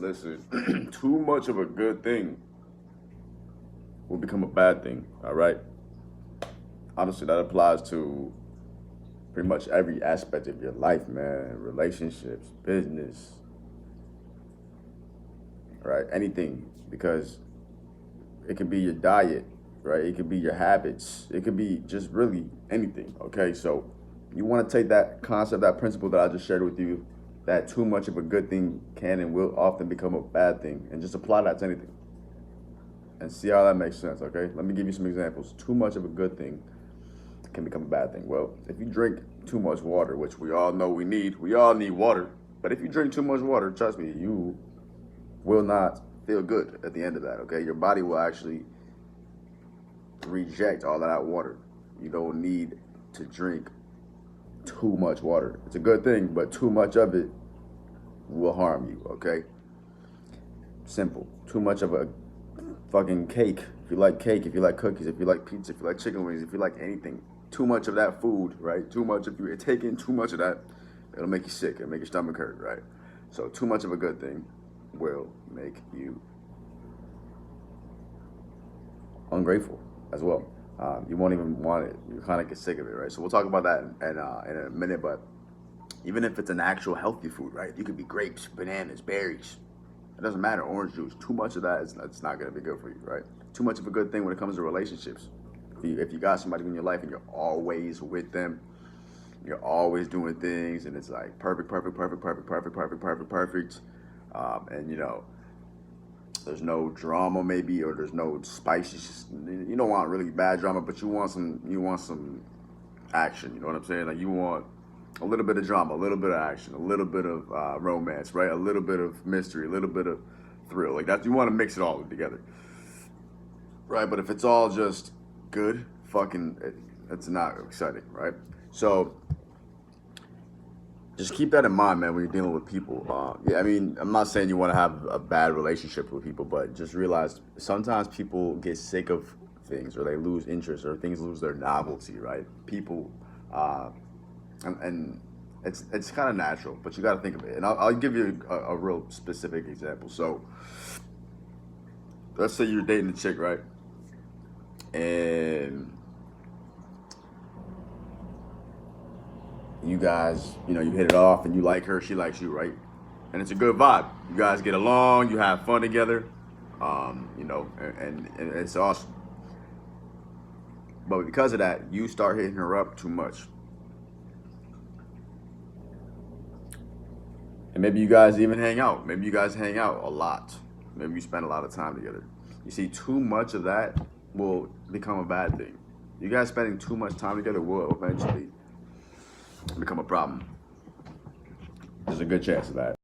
Listen, too much of a good thing will become a bad thing, all right? Honestly, that applies to pretty much every aspect of your life, man. Relationships, business, right? Anything. Because it could be your diet, right? It could be your habits. It could be just really anything, okay? So you want to take that concept, that principle that I just shared with you, that too much of a good thing can and will often become a bad thing, and just apply that to anything and see how that makes sense, okay? Let me give you some examples. Too much of a good thing can become a bad thing. Well, if you drink too much water, which we all know we all need water, but if you drink too much water, trust me, you will not feel good at the end of that, okay? Your body will actually reject all of that water. You don't need to drink too much water. It's a good thing, but too much of it will harm you, okay? Simple. Too much of a fucking cake. If you like cake, if you like cookies, if you like pizza, if you like chicken wings, if you like anything, too much of that food, right? Too much, if you're taking too much of that, it'll make you sick. It'll make your stomach hurt, right? So too much of a good thing will make you ungrateful as well. You won't even want it. You kind of get sick of it, right? So we'll talk about that in a minute. But even if it's an actual healthy food, right? You could be grapes, bananas, berries. It doesn't matter. Orange juice. Too much of that it's not gonna be good for you, right? Too much of a good thing when it comes to relationships. If you got somebody in your life and you're always with them, you're always doing things, and it's like perfect, perfect, perfect, perfect, perfect, perfect, perfect, perfect, and there's no drama maybe, or there's no spicy. You don't want really bad drama, but you want some action. You know what I'm saying? Like you want a little bit of drama, a little bit of action, a little bit of romance, right? A little bit of mystery, a little bit of thrill. Like that, you want to mix it all together, right? But if it's all just good, it's not exciting, right? So just keep that in mind, man, when you're dealing with people. Yeah, I mean, I'm not saying you want to have a bad relationship with people, but just realize sometimes people get sick of things, or they lose interest, or things lose their novelty, right? People, and it's kind of natural, but you got to think of it. And I'll give you a real specific example. So let's say you're dating a chick, right? And you guys, you hit it off, and you like her, she likes you, right? And it's a good vibe. You guys get along, you have fun together, and it's awesome. But because of that, you start hitting her up too much. And maybe you guys even hang out. Maybe you guys hang out a lot. Maybe you spend a lot of time together. You see, too much of that will become a bad thing. You guys spending too much time together will eventually become a problem. There's a good chance of that.